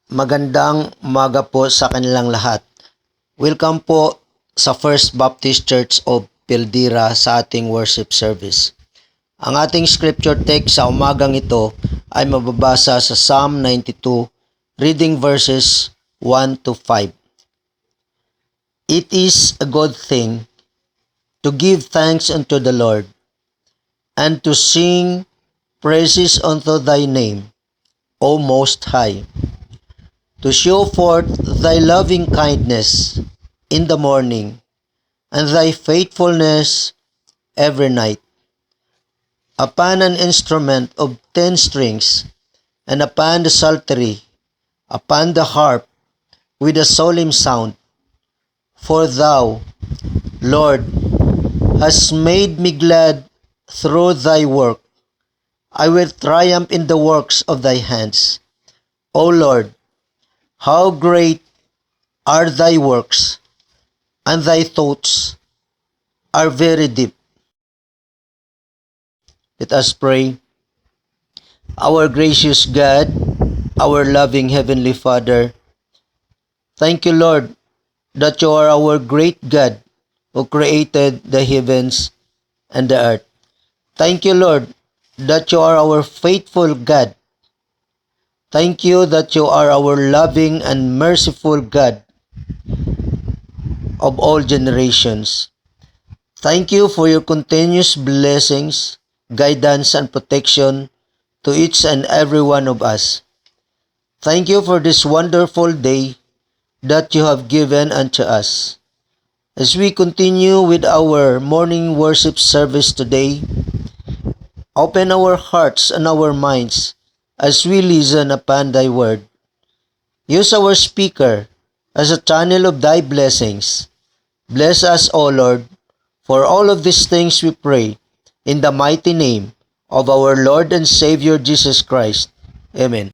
Magandang umaga po sa kanilang lahat. Welcome po sa First Baptist Church of Pildira sa ating worship service. Ang ating scripture text sa umagang ito ay mababasa sa Psalm 92, reading verses 1 to 5. It is a good thing to give thanks unto the Lord, and to sing praises unto thy name, O Most High, to show forth thy loving kindness in the morning, and thy faithfulness every night. Upon an instrument of 10 strings, and upon the psaltery, upon the harp, with a solemn sound. For thou, Lord, hast made me glad through thy work. I will triumph in the works of thy hands. O Lord, how great are thy works, and thy thoughts are very deep. Let us pray. Our gracious God, our loving Heavenly Father, thank you, Lord, that you are our great God who created the heavens and the earth. Thank you, Lord, that you are our faithful God. Thank you that you are our loving and merciful God of all generations. Thank you for your continuous blessings, guidance, and protection to each and every one of us. Thank you for this wonderful day that you have given unto us. As we continue with our morning worship service today, open our hearts and our minds as we listen upon thy word. Use our speaker as a channel of thy blessings. Bless us, O Lord. For all of these things we pray in the mighty name of our Lord and Savior Jesus Christ. Amen.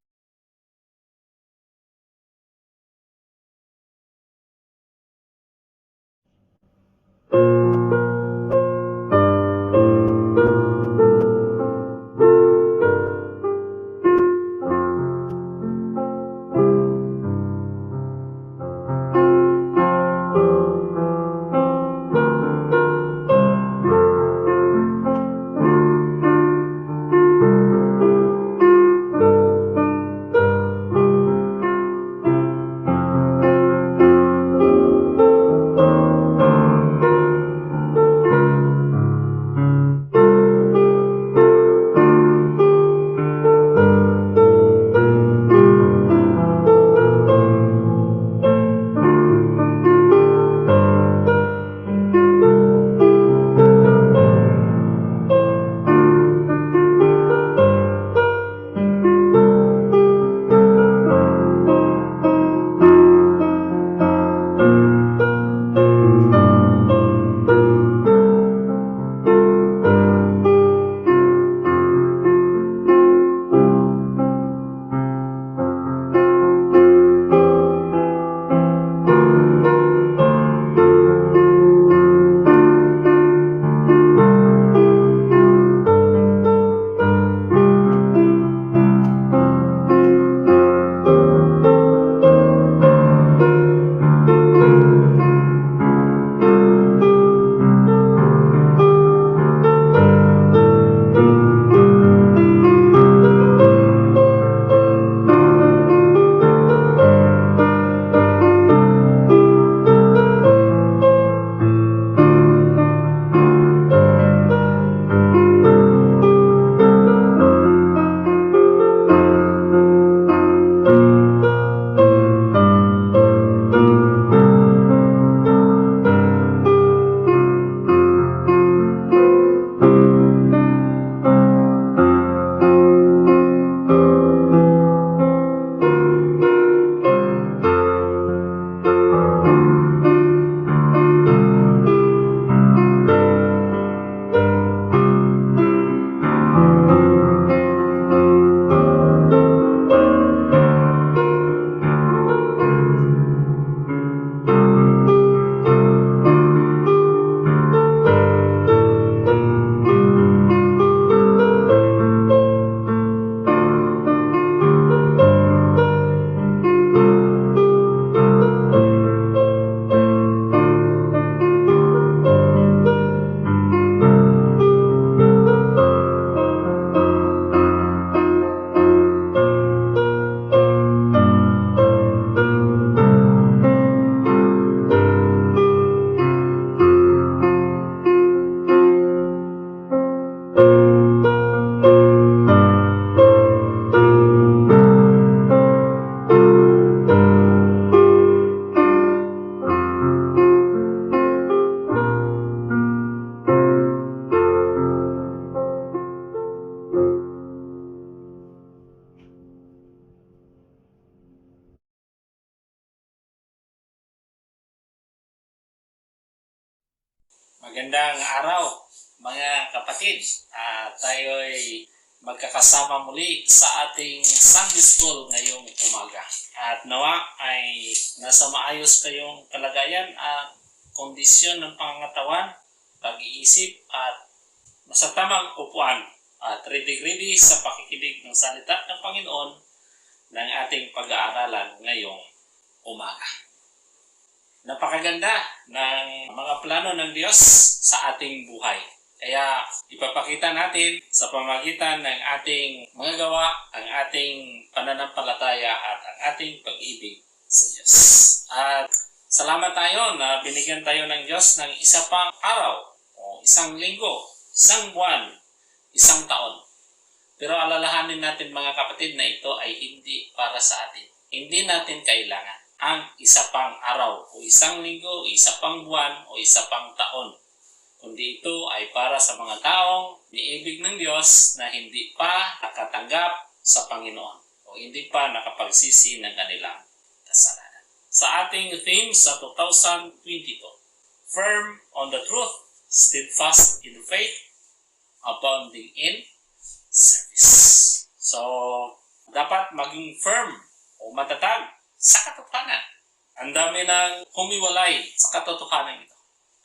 Magandang araw mga kapatid. Tayo'y magkakasama muli sa ating Sunday School ngayong umaga. At nawa ay nasa maayos kayong kalagayan at kondisyon ng pangangatawan, pag-iisip at nasa tamang upuan at ready sa pakikinig ng salita ng Panginoon ng ating pag-aaralan ngayong umaga. Napakaganda ng mga plano ng Diyos sa ating buhay. Kaya ipapakita natin sa pamamagitan ng ating mga gawa, ang ating pananampalataya at ang ating pag-ibig sa Diyos. At salamat tayo na binigyan tayo ng Diyos ng isa pang araw o isang linggo, isang buwan, isang taon. Pero alalahanin natin mga kapatid na ito ay hindi para sa atin. Hindi natin kailangan ang isa pang araw o isang linggo, isa pang buwan o isa pang taon. Kundi ito ay para sa mga taong niibig ng Diyos na hindi pa nakatanggap sa Panginoon o hindi pa nakapagsisi ng kanilang kasalanan. Sa ating theme sa 2022, Firm on the Truth, Steadfast in Faith, Abounding in Service. So, dapat maging firm o matatag sa katotohanan. Ang dami ng humiwalay sa katotohanan ito.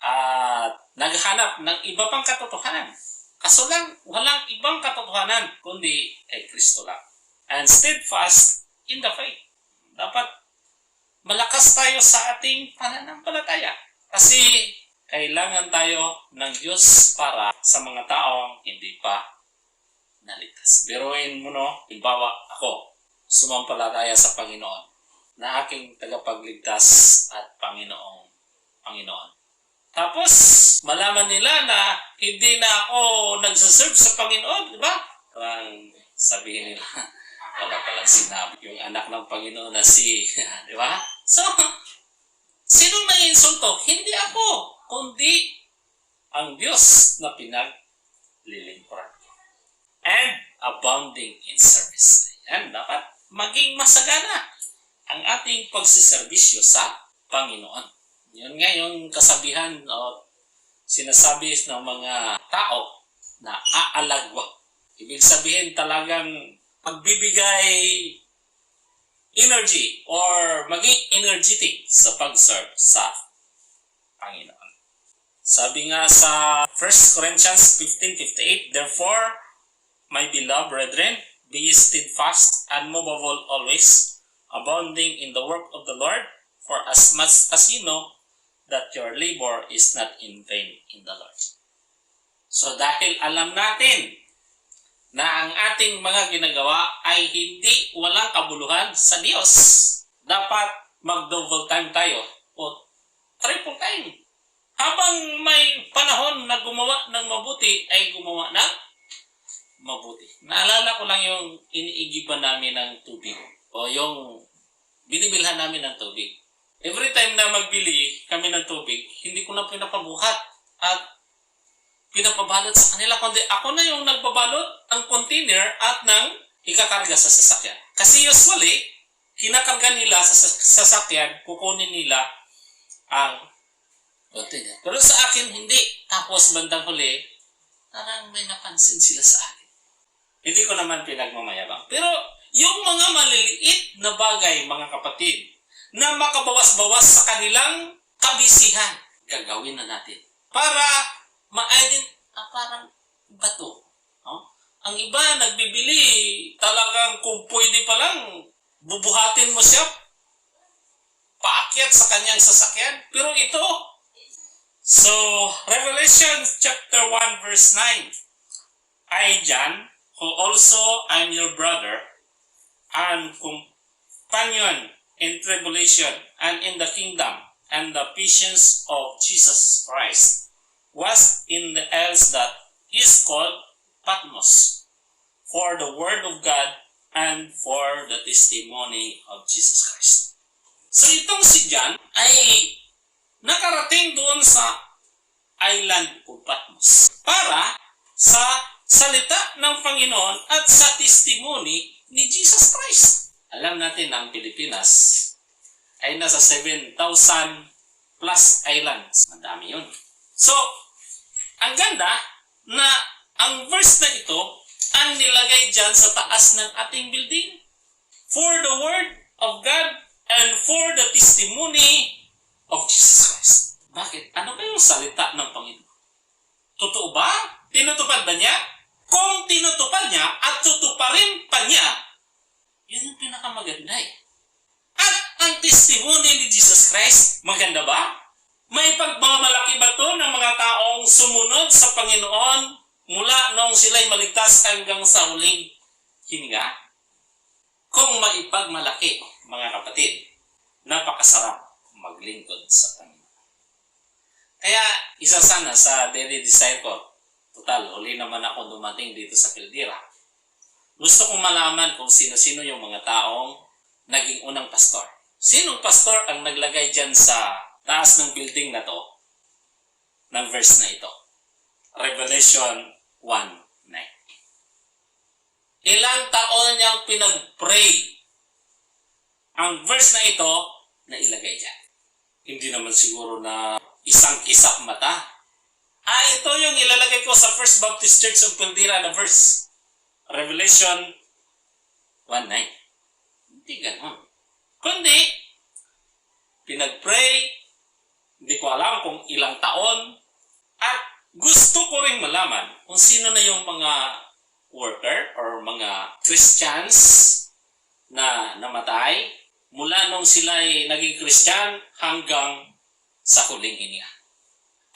At naghanap ng iba pang katotohanan. Kaso lang, walang ibang katotohanan kundi ay Kristo lang. And steadfast in the faith. Dapat malakas tayo sa ating pananampalataya. Kasi kailangan tayo ng Diyos para sa mga taong hindi pa naligtas. Biruin mo imbawa ako, sumampalataya sa Panginoon na aking tagapagligtas at Panginoon. Tapos, malaman nila na hindi na ako nagsaserve sa Panginoon, di ba? Parang sabihin nila, wala palang sinabi yung anak ng Panginoon na si, di ba? So, sinong nai-insulto? Hindi ako, kundi ang Diyos na pinaglilingkuran. And abounding in service. Ayan, dapat maging masagana ang ating pagsiservisyo sa Panginoon. Yun nga yung kasabihan o sinasabi ng mga tao na aalagwa. Ibig sabihin talagang magbibigay energy or maging energetic sa pag-serve sa Panginoon. Sabi nga sa 1 Corinthians 15:58, Therefore, my beloved brethren, be steadfast and unmovable always, abounding in the work of the Lord, for as much as you know that your labor is not in vain in the Lord. So dahil alam natin na ang ating mga ginagawa ay hindi walang kabuluhan sa Diyos, dapat mag-double time tayo o triple time. Habang may panahon na gumawa ng mabuti, ay gumawa ng mabuti. Naalala ko lang yung iniigiban namin ng tubig o yung binibilhan namin ng tubig. Every time na magbili kami ng tubig, hindi ko na pinapabuhat at pinapabalot sa kanila, kundi ako na yung nagbabalot ng container at ng ikakarga sa sasakyan. Kasi usually, kinakarga nila sa sasakyan, kukunin nila ang container. Pero sa akin, hindi. Tapos bandang huli, parang may napansin sila sa akin. Hindi ko naman pinagmamayabang. Pero yung mga maliliit na bagay, mga kapatid, na makabawas-bawas sa kanilang kabisihan, gagawin na natin. Para parang bato. No? Ang iba, nagbibili, talagang kung pwede pa lang, bubuhatin mo siya, paakyat sa kanyang sasakyan. Pero ito, so, Revelation chapter 1 verse 9, I, John, who also am your brother and companion in tribulation and in the kingdom and the patience of Jesus Christ, was in the isles that is called Patmos, for the word of God and for the testimony of Jesus Christ. So itong si John ay nakarating doon sa island of Patmos para sa salita ng Panginoon at sa testimony ni Jesus Christ. Alam natin na ang Pilipinas ay nasa 7,000 plus islands. Madami yun. So, ang ganda na ang verse na ito ang nilagay dyan sa taas ng ating building. For the word of God and for the testimony of Jesus Christ. Bakit? Ano ba yung salita ng Panginoon? Totoo ba? Tinutupad ba niya? Kung tinutupad niya at tutuparin pa niya, yun yung pinakamaganda eh. At ang testimony ni Jesus Christ, maganda ba? May pagmamalaki ba ito ng mga taong sumunod sa Panginoon mula noong sila'y maligtas hanggang sa huling hininga? Kung maipagmalaki, mga kapatid, napakasarap maglingkod sa Panginoon. Kaya isa sana sa daily desire ko, total, huli naman ako dumating dito sa Pildira. Gusto kong malaman kung sino-sino yung mga taong naging unang pastor. Sinong pastor ang naglagay dyan sa taas ng building na to, ng verse na ito? Revelation 1:9. Ilang taon niyang pinag-pray ang verse na ito na ilagay dyan. Hindi naman siguro na isang kisap mata. Ito yung ilalagay ko sa First Baptist Church of Pildira na verse. Revelation 1:9. Hindi ganun. Kundi, pinag-pray, hindi ko alam kung ilang taon, at gusto ko rin malaman kung sino na yung mga worker or mga Christians na namatay mula nung sila'y naging Christian hanggang sa huling hininga.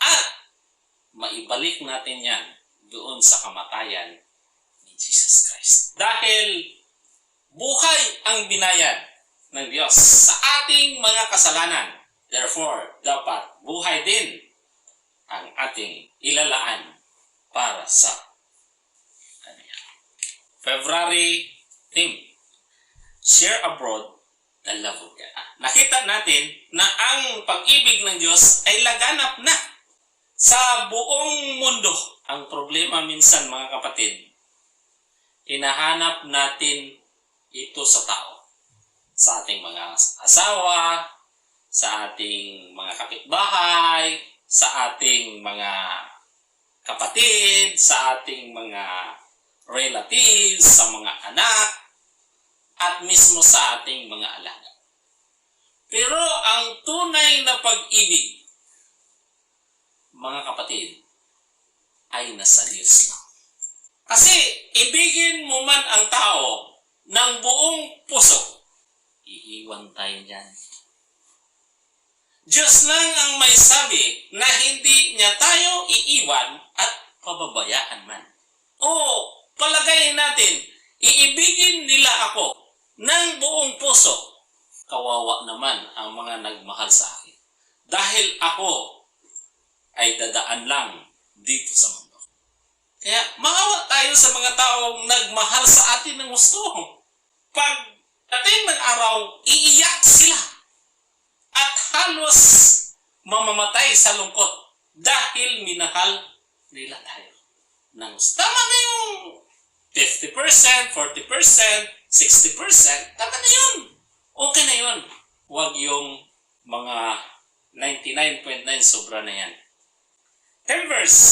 At maibalik natin yan doon sa kamatayan ni Jesus Christ. Dahil buhay ang binayad ng Diyos sa ating mga kasalanan. Therefore, dapat buhay din ang ating ilalaan para sa Kanya. February theme, share abroad the love of God. Nakita natin na ang pag-ibig ng Diyos ay laganap na sa buong mundo. Ang problema minsan, mga kapatid, hinahanap natin ito sa tao. Sa ating mga asawa, sa ating mga kapitbahay, sa ating mga kapatid, sa ating mga relatives, sa mga anak, at mismo sa ating mga alaga. Pero ang tunay na pag-ibig, mga kapatid, ay nasa Diyos lang. Kasi ibigin mo man ang tao ng buong puso, iiwan tayo dyan. Diyos lang ang may sabi na hindi niya tayo iiwan at pababayaan man. O palagay natin, iibigin nila ako ng buong puso. Kawawa naman ang mga nagmahal sa akin. Dahil ako ay dadaan lang dito sa mundo. Kaya maawa tayo sa mga taong nagmahal sa atin ng gusto. Pag dating ng araw, iiyak sila. At halos mamamatay sa lungkot dahil minahal nila tayo ng gusto. Tama na yung 50%, 40%, 60%. Tama na yun. Okay na yun. Huwag yung mga 99.9 sobra na yan. 10 verse.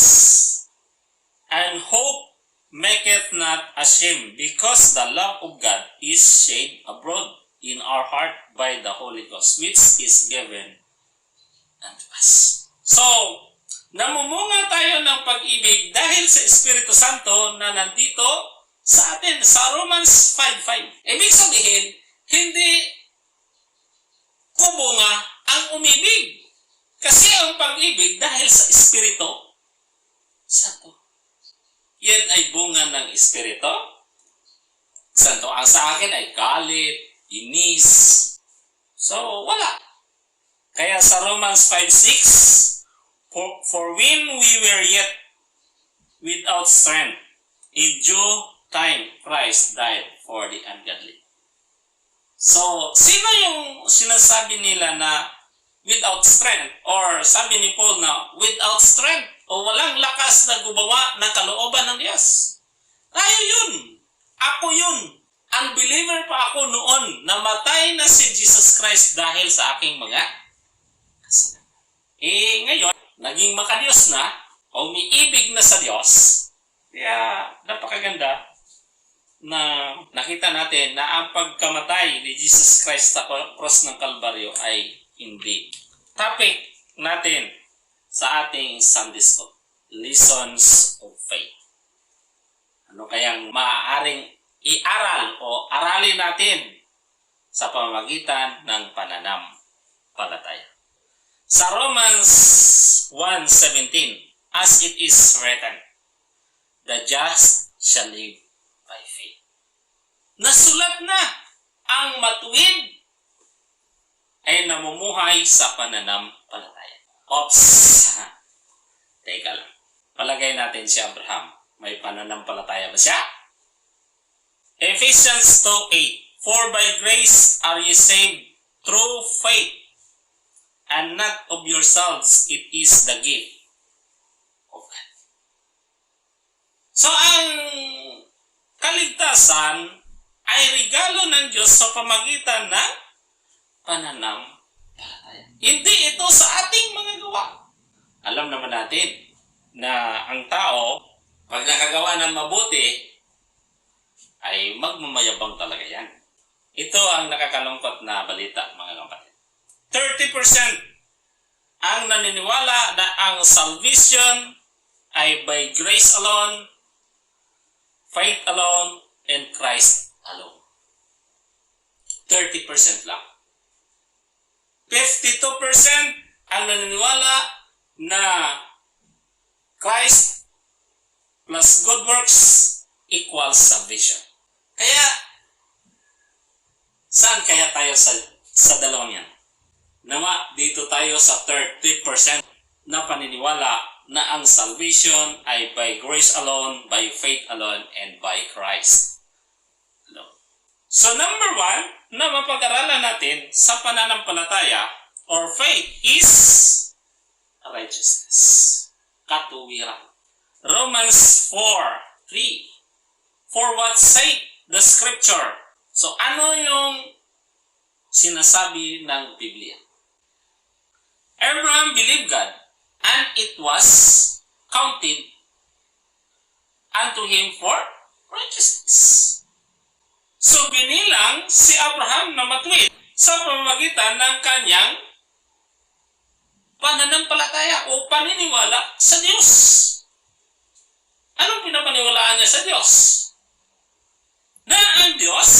And hope maketh not ashamed, because the love of God is shed abroad in our heart by the Holy Ghost, which is given unto us. So, namumunga tayo ng pag-ibig dahil sa Espiritu Santo na nandito sa atin sa Romans 5:5. Ibig sabihin, hindi kubunga ang umibig. Kasi ang pag-ibig dahil sa Espiritu Santo. Yan ay bunga ng Espiritu Santo. Ang sa akin ay galit, inis. So, wala. Kaya sa Romans 5:6, for when we were yet without strength, in due time Christ died for the ungodly. So, sino yung sinasabi nila na without strength? Or sabi ni Paul na without strength o walang lakas na gumawa ng kalooban ng Diyos? Tayo yun. Ako yun. Unbeliever pa ako noon. Namatay na si Jesus Christ dahil sa aking mga kasalanan. Ngayon, naging makadiyos na o umiibig na sa Diyos. Kaya napakaganda na nakita natin na ang pagkamatay ni Jesus Christ sa cross ng Kalbaryo ay hindi. Topic natin sa ating Sunday School, Lessons of Faith. Ano kayang maaaring iaral o aralin natin sa pamamagitan ng pananampalataya? Sa Romans 1:17, as it is written, the just shall live by faith. Nasulat na ang matuwid ay namumuhay sa pananampalataya. Oops! Teka lang. Palagay natin si Abraham. May pananampalataya ba siya? Ephesians 2:8, for by grace are ye saved through faith, and not of yourselves, it is the gift of God. So, ang kaligtasan ay regalo ng Diyos sa pamagitan ng pananampalataya. Hindi ito sa ating mga gawa. Alam naman natin na ang tao, pag nakagawa ng mabuti, ay magmamayabang talaga yan. Ito ang nakakalungkot na balita, mga kapatid. 30% ang naniniwala na ang salvation ay by grace alone, faith alone, and Christ alone. 30% lang. 52% ang naniniwala na Christ plus good works equals salvation. Kaya, saan kaya tayo sa dalawang yan? Nawa, dito tayo sa 30% na paniniwala na ang salvation ay by grace alone, by faith alone, and by Christ alone. So number 1 na mapag-aralan natin sa pananampalataya or faith is righteousness. Katuwiran. Romans 4:3. For what sake the scripture? So ano yung sinasabi ng Biblia? Abraham believed God, and it was counted unto him for righteousness. So binilang si Abraham na matuwid sa pamamagitan ng kanyang pananampalataya o paniniwala sa Diyos. Anong pinapaniwalaan niya sa Diyos? Na ang Diyos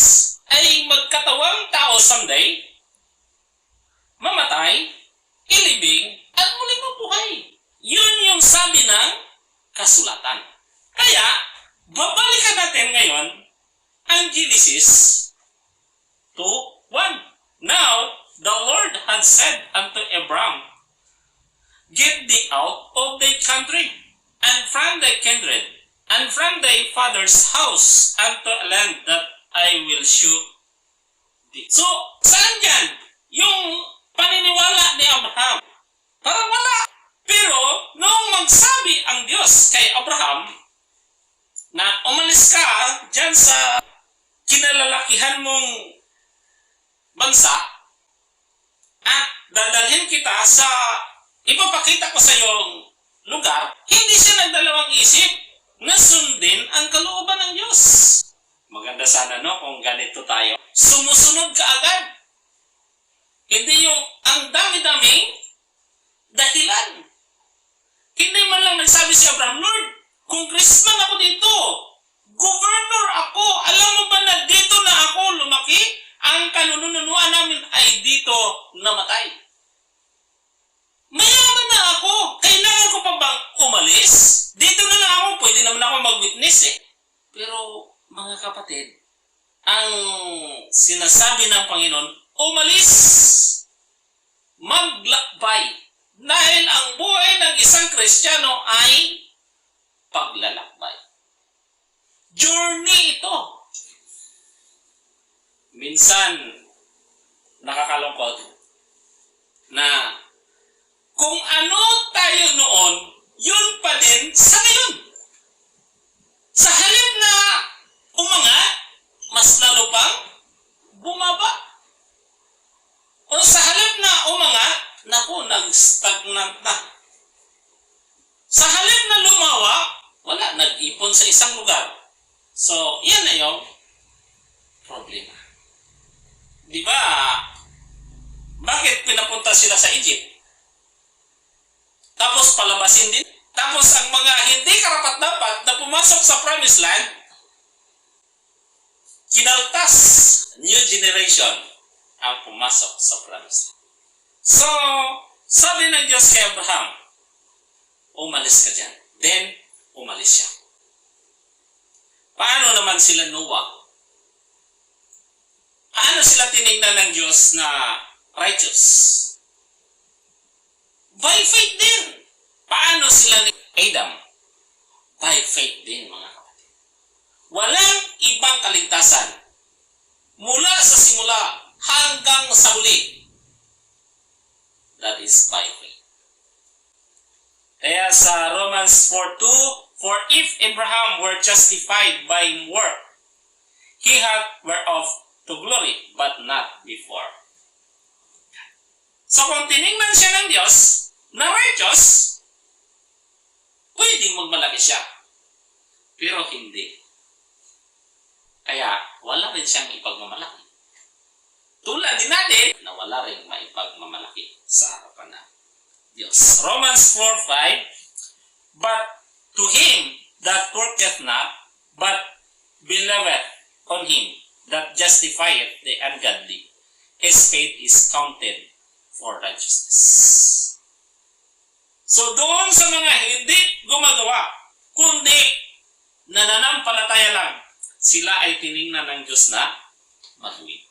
ay magkatawang tao someday, mamatay, ilibing, at muling mabuhay. Yun yung sabi ng kasulatan. Kaya, babalikan natin ngayon ang Genesis 2:1. Now, the Lord had said unto Abram, get thee out of thy country, and from thy kindred, and from thy father's house, unto a land that I will show thee. So, saan yan? Yung paniniwala ni Abraham. Parang wala. Pero, noong magsabi ang Diyos kay Abraham, na umalis ka dyan sa kinalalakihan mong bansa, at dadalhin kita sa ipapakita ko sa iyong lugar, hindi siya nagdalawang isip na sundin ang kalooban ng Diyos. Maganda sana kung ganito tayo. Sumusunod ka agad. Hindi yung ang dami-daming dahilan. Hindi man lang nagsabi si Abraham, Lord, congressman ako dito. Governor ako. Alam mo ba na dito na ako lumaki? Ang kanununuan namin ay dito namatay. Mayaman na ako. Kailangan ko pa bang umalis? Dito na lang ako. Pwede naman ako mag-witness eh. Pero mga kapatid, ang sinasabi ng Panginoon, umalis, maglakbay. Dahil ang buhay ng isang Kristiyano ay paglalakbay. Journey ito. Minsan, nakakalungkot na kung ano tayo noon, yun pa din sa ngayon. Sa halip na umangat, mas lalo pang bumaba. O sa halip na umangat, naku, nag-stagnant na. Sa halip doon sa isang lugar. So, yan na yung problema. Di ba? Bakit pinapunta sila sa Egypt? Tapos palabasin din. Tapos ang mga hindi karapat-dapat na pumasok sa Promised Land, kinaltas, new generation ang pumasok sa Promised Land. So, sabi ng Diyos kay Abraham, umalis ka dyan. Then, umalis siya. Paano naman sila Noah? Paano sila tinignan ng Diyos na righteous? By faith din. Paano sila ni Adam? By faith din, mga kapatid. Walang ibang kaligtasan. Mula sa simula hanggang sa huli. That is by faith. Kaya sa Romans 4:2, for if Abraham were justified by work, he had whereof to glory, but not before. So kung tinignan siya ng Diyos na righteous, pwedeng magmalaki siya. Pero hindi. Kaya wala rin siyang ipagmamalaki. Tulad din natin na wala rin maipagmamalaki sa harapan ng Diyos. Romans 4:5, but to him that worketh not, but believeth on him that justifieth the ungodly, his faith is counted for righteousness. So doon sa mga hindi gumagawa, kundi nananampalataya lang, sila ay tiningnan ng Diyos na matuwid.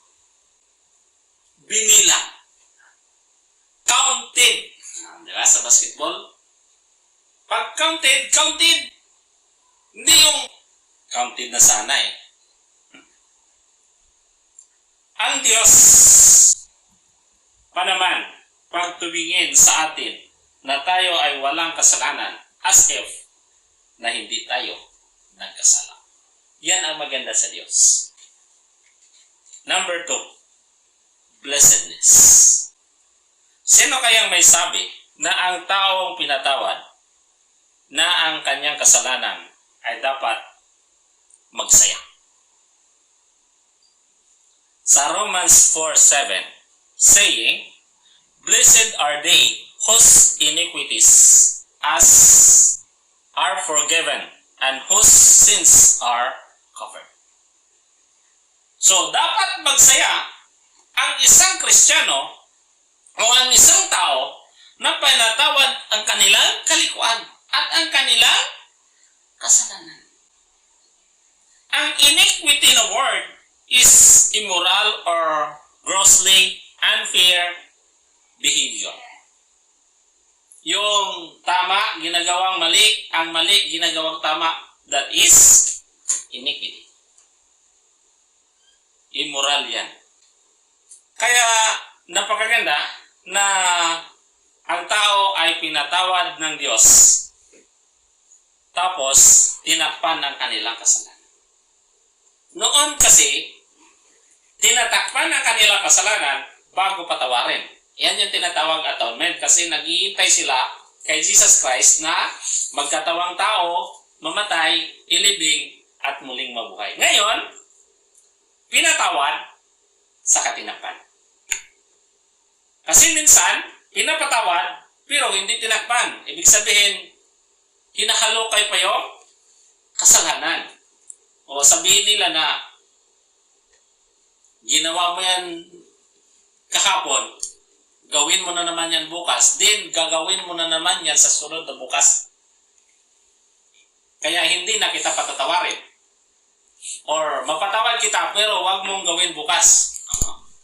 Binilang. Counted. Diba sa basketball? Pag counted, counted. Hindi yung counted na sana eh. Ang Diyos pa naman, pag tumingin sa atin na tayo ay walang kasalanan, as if na hindi tayo nagkasala. Yan ang maganda sa Diyos. Number 2, blessedness. Sino kayang may sabi na ang taong pinatawad na ang kanyang kasalanan ay dapat magsaya? Sa Romans 4:7, saying, blessed are they whose iniquities are forgiven and whose sins are covered. So, dapat magsaya ang isang Kristiyano o ang isang tao na pinatawad ang kanilang kalikuan at ang kanilang kasalanan. Ang iniquity na word is immoral or grossly unfair behavior. Yung tama, ginagawang mali, ang mali, ginagawang tama, that is iniquity. Immoral yan. Kaya napakaganda na ang tao ay pinatawad ng Diyos tapos tinakpan ng kanilang kasalanan. Noon kasi, tinatakpan ng kanilang kasalanan bago patawarin. Yan yung tinatawag atonement kasi naghihintay sila kay Jesus Christ na magkatawang tao, mamatay, ilibing, at muling mabuhay. Ngayon, pinatawad sa katinakpan. Kasi minsan, pinapatawad, pero hindi tinakpan. Ibig sabihin, hinahalukay pa yung kasalanan. O sabihin nila na, ginawa mo yan kahapon, gawin mo na naman yan bukas, then gagawin mo na naman yan sa sunod na bukas. Kaya hindi na kita patatawarin. Or mapatawad kita, pero wag mong gawin bukas.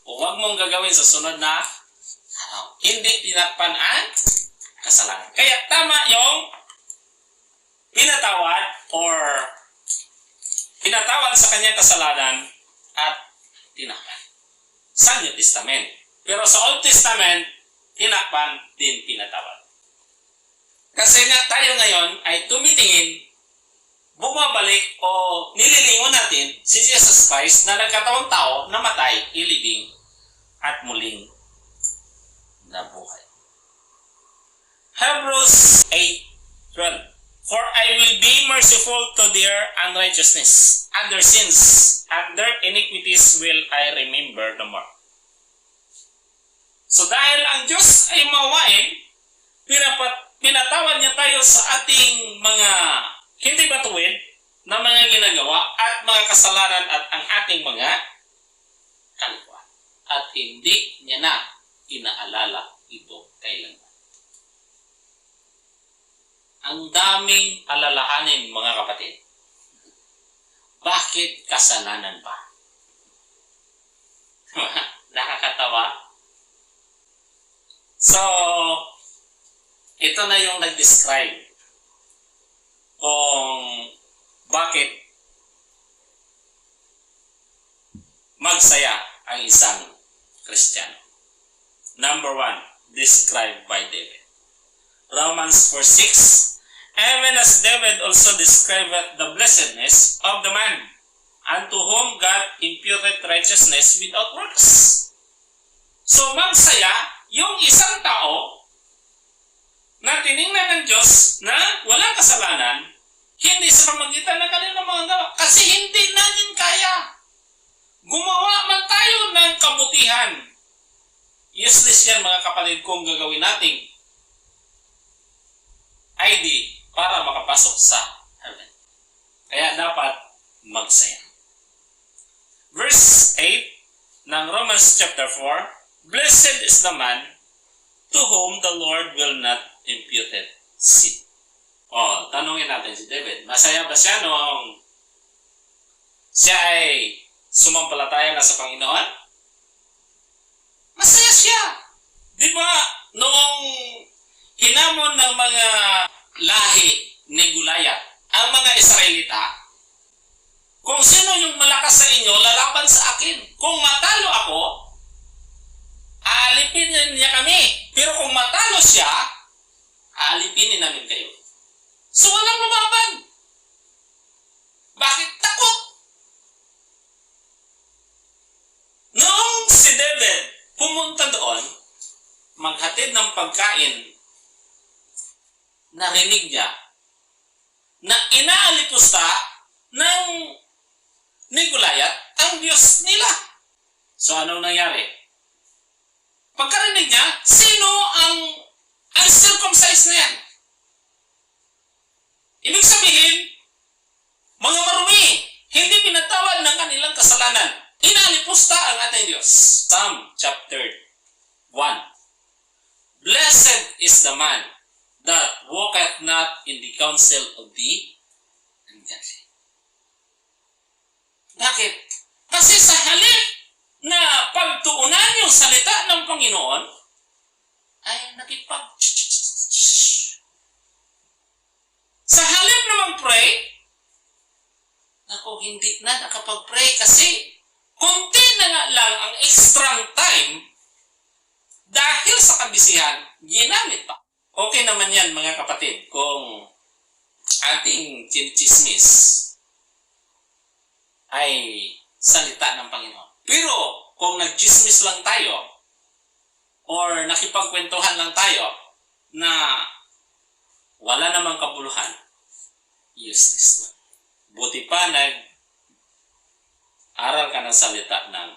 O wag mong gagawin sa sunod na araw. Hindi tinakpan ang kasalanan. Kaya tama yung pinatawad or pinatawad sa kanyang kasalanan at tinakpan. Sa New Testament. Pero sa Old Testament, tinakpan din pinatawad. Kasi nga tayo ngayon ay tumitingin, bumabalik o nililingon natin si Jesus Christ na nagkatawang tao, namatay, ilibing, at muling nabuhay. Hebrews 8:12, For I will be merciful to their unrighteousness, and their sins, and their iniquities will I remember no more. So dahil ang Diyos ay mawain, pinatawad niya tayo sa ating mga hindi batuwid na mga ginagawa at mga kasalanan at ang ating mga kalwa. At hindi niya na inaalala ito kailanman. Ang daming alalahanin, mga kapatid. Bakit kasalanan pa? Nakakatawa. So, ito na yung nag-describe kung bakit magsaya ang isang Kristiyano. Number 1, described by David. Romans 4:6, even as David also describeth the blessedness of the man, unto whom God imputed righteousness without works. So magsaya yung isang tao na tiningnan ng Diyos na walang kasalanan, hindi sa pamagitan ng kanilang mga gawa. Kasi hindi natin kaya. Gumawa man tayo ng kabutihan. Useless yan, mga kapatid, kung gagawin natin ID para makapasok sa heaven. Kaya dapat magsaya. Verse 8 ng Romans chapter 4, blessed is the man to whom the Lord will not impute sin. O, tanungin natin si David, masaya ba siya noong siya ay sumampalataya na sa Panginoon? Masaya siya. Di ba, noong hinamon ng mga lahi ni Goliath, ang mga Israelita, kung sino yung malakas sa inyo, lalaban sa akin. Kung matalo ako, aalipinin niya kami. Pero kung matalo siya, aalipinin namin kayo. So walang lumaban. Bakit takot? Noong si David pumunta doon, maghatid ng pagkain, narinig niya na inaalipusta ng ni Goliath ang Diyos nila. So anong nangyari? Pagkarinig niya, sino ang uncircumcised na yan? Ibig sabihin, mga marumi, hindi pinatawad ng kanilang kasalanan. Inalipusta ang ating Diyos. Psalm chapter 1. Blessed is the man that walketh not in the counsel of the ungodly. Bakit? Kasi sa halip na pagtuunan yung salita ng Panginoon, ay sa halip na mag-pray, ako hindi na nakapag-pray kasi kunti na nga lang ang extra time dahil sa kabisihan, ginamit pa. Okay naman yan, mga kapatid, kung ating chinichismis ay salita ng Panginoon. Pero kung nagchismis lang tayo or nakipagkwentuhan lang tayo na wala namang kabuluhan, useless lang. Buti pa nag-aral ka ng salita ng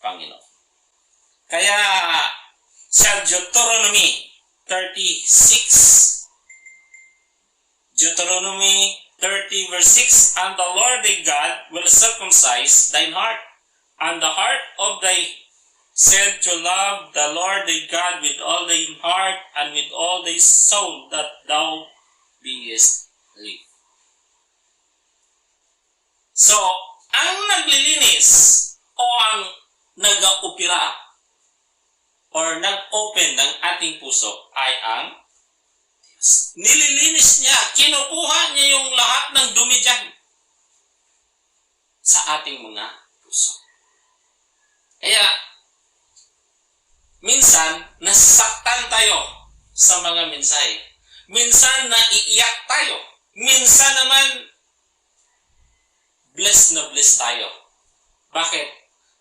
Panginoon. Kaya sa Deuteronomy 36, Deuteronomy 30 verse 6, and the Lord thy God will circumcise thine heart, and the heart of thy said to love the Lord thy God with all thy heart and with all thy soul, that thou mayest live. So, ang naglilinis o ang nag-upira or nag-open ng ating puso ay ang Diyos. Nililinis niya, kinukuha niya yung lahat ng dumi dyan sa ating mga puso. Kaya, minsan, nasaktan tayo sa mga mensahe. Minsan, naiiyak tayo. Minsan naman, blessed na blessed tayo. Bakit?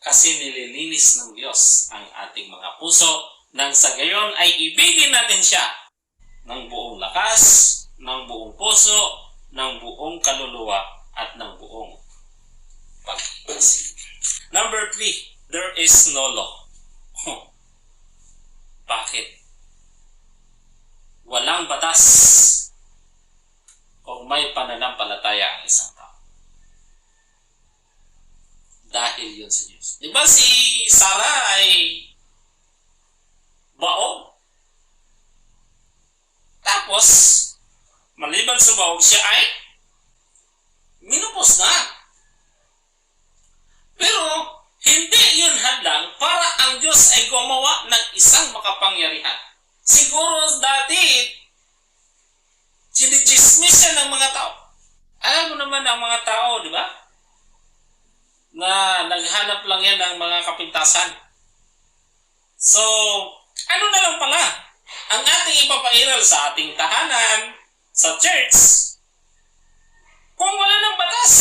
Kasi nililinis ng Diyos ang ating mga puso nang sa gayon ay ibigin natin siya ng buong lakas, ng buong puso, ng buong kaluluwa, at ng buong pag-ibig. Number 3, there is no law. Bakit? Walang batas kung may pananampalataya ang isang tao. Dahil yun sa Diyos. Di ba si Sarah ay baog? Tapos, maliban sa baog, siya ay minupos na. Pero, hindi yun hadlang para ang Diyos ay gumawa ng isang makapangyarihan. Siguro dati, sinichismis siya ng mga tao. Alam mo naman ang mga tao, di ba? Na naghanap lang yan ng mga kapintasan. So, ano na lang pala? Ang ating ipapairal sa ating tahanan, sa church, kung wala ng batas.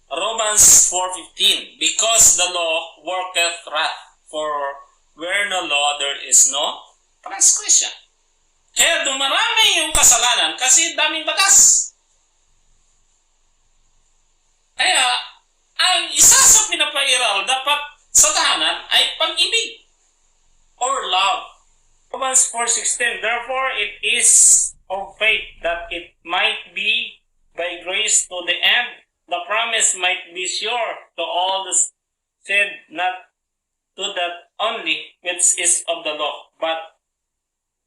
Romans 4:15, because the law worketh wrath, for where no law there is no transgression. Kaya dumarami yung kasalanan kasi daming batas. Kaya, ang isa sa pinapairal dapat sa tahanan ay pag-ibig or love. Romans 4:16, therefore it is of faith that it might be by grace to the end, the promise might be sure to all the said, not to that only which is of the law, but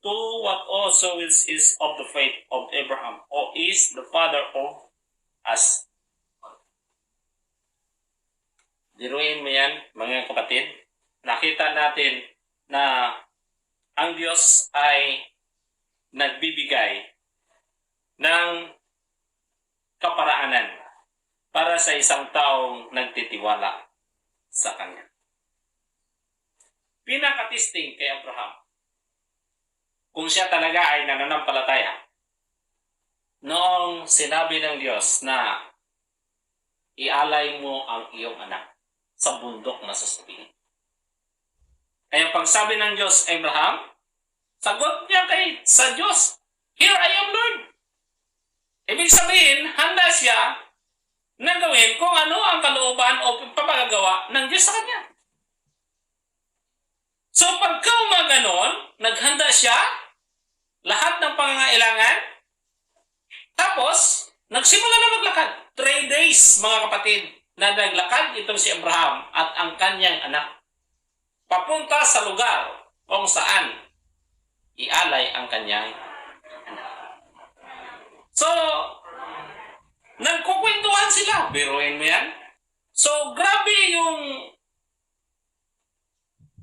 to what also which is of the faith of Abraham, who is the father of us. Diruin mo yan, mga kapatid. Nakita natin na ang Diyos ay nagbibigay ng kaparaanan para sa isang taong nagtitiwala sa Kanya. Pinakatisting kay Abraham, kung siya talaga ay nananampalataya, noong sinabi ng Diyos na ialay mo ang iyong anak sa bundok na sasabihin. Kaya pagsabi ng Diyos, Abraham, sagot niya sa Diyos, here I am, Lord. Ibig sabihin, handa siya na gawin kung ano ang kalooban o papagagawa ng Diyos sa kanya. So pagka umaganon, naghanda siya, lahat ng pangangailangan, tapos, nagsimula na maglakad. 3 days, mga kapatid, na naglakad itong si Abraham at ang kanyang anak. Papunta sa lugar kung saan ialay ang kanyang anak. So, nagkukwentuhan sila. Biruin mo yan. So, grabe yung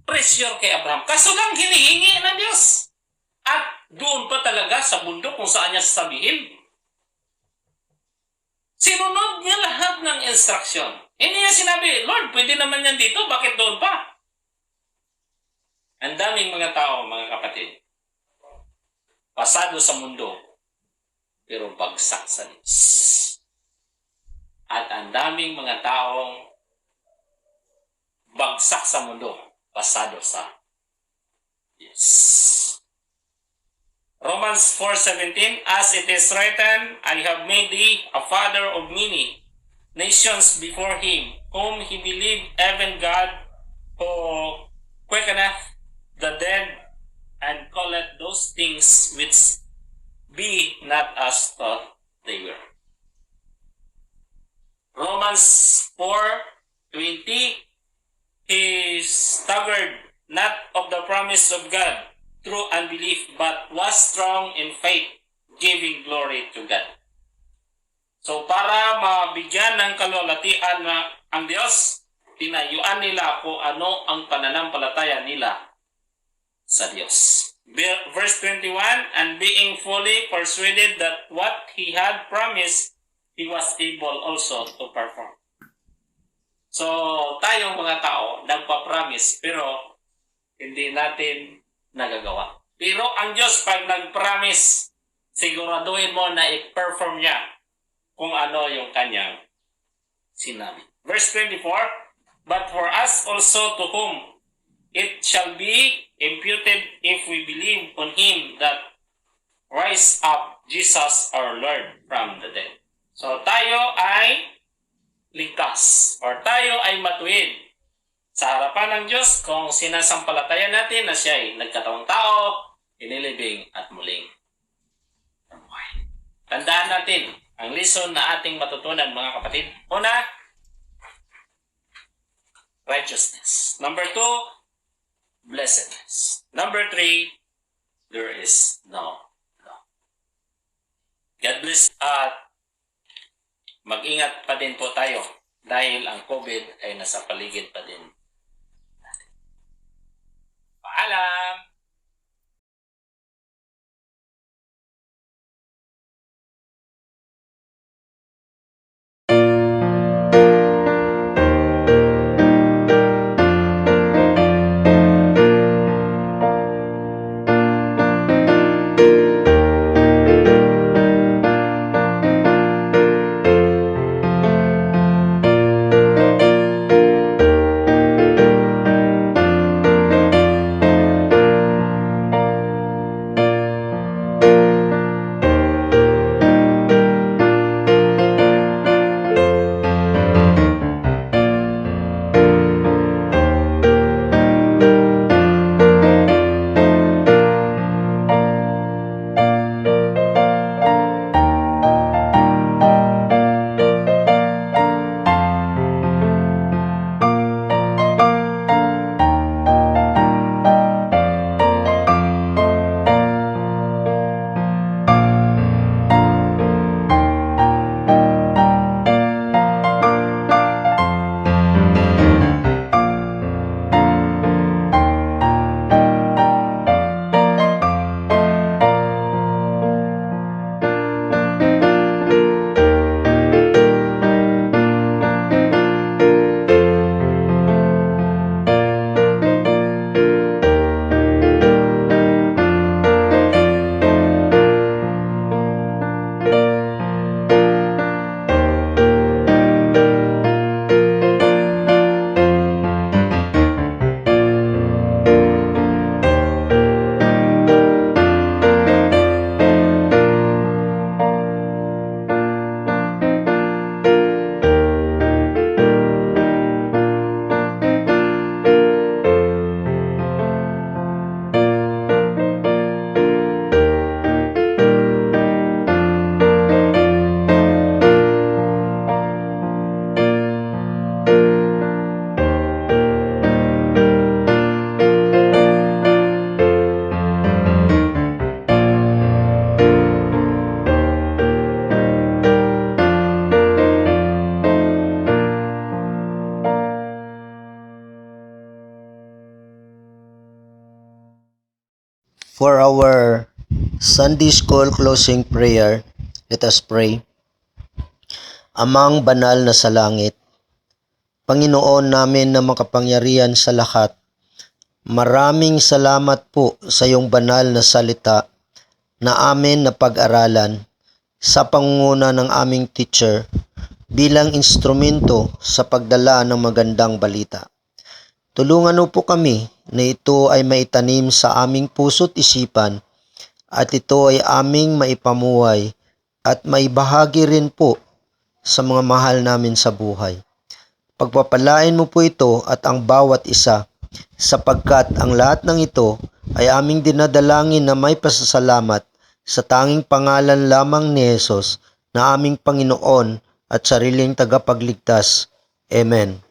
pressure kay Abraham. Kaso lang hinihingi ng Diyos. At doon pa talaga sa bundok kung saan niya sasabihin. Sinunod niya lahat ng instruction. Hindi niya sinabi, Lord, pwede naman yan dito, bakit doon pa? Ang daming mga tao, mga kapatid, pasado sa mundo, pero bagsak sa Diyos. At ang daming mga taong bagsak sa mundo, pasado sa Diyos. Romans 4:17, as it is written, I have made thee a father of many nations before him, whom he believed, even God, who quickeneth the dead, and calleth those things which be not as thought they were. Romans 4:20, he staggered not of the promise of God through unbelief, but was strong in faith, giving glory to God. So para mabigyan ng kalwalatian na ang Diyos, tinayuan nila kung ano ang pananampalataya nila sa Diyos. Verse 21, and being fully persuaded that what he had promised, he was able also to perform. So, tayong mga tao, nagpa-promise, pero hindi natin nagagawa. Pero ang Diyos, pag nag-promise, siguraduhin mo na i-perform niya kung ano yung kanyang sinabi. Verse 24, but for us also to whom it shall be imputed if we believe on him that rise up Jesus our Lord from the dead. So tayo ay ligtas or tayo ay matuwid sa harapan ng Diyos kung sinasampalataya natin na siya ay nagkatawang tao, inilibing at muling nabuhay. Tandaan natin ang lesson na ating matutunan, mga kapatid. Una, righteousness. Number 2, blessedness. Number 3, there is no law. God bless at mag-ingat pa din po tayo dahil ang COVID ay nasa paligid pa din natin. Paalam! For our Sunday School closing prayer, let us pray. Amang banal na sa langit, Panginoon namin na makapangyarihan sa lahat, maraming salamat po sa iyong banal na salita na amin na pag-aralan sa pangunguna ng aming teacher bilang instrumento sa pagdala ng magandang balita. Tulungan mo po kami na ito ay maitanim sa aming puso't isipan at ito ay aming maipamuhay at maibahagi rin po sa mga mahal namin sa buhay. Pagpapalain mo po ito at ang bawat isa sapagkat ang lahat ng ito ay aming dinadalangin na may pasasalamat sa tanging pangalan lamang ni Jesus na aming Panginoon at sariling tagapagligtas. Amen.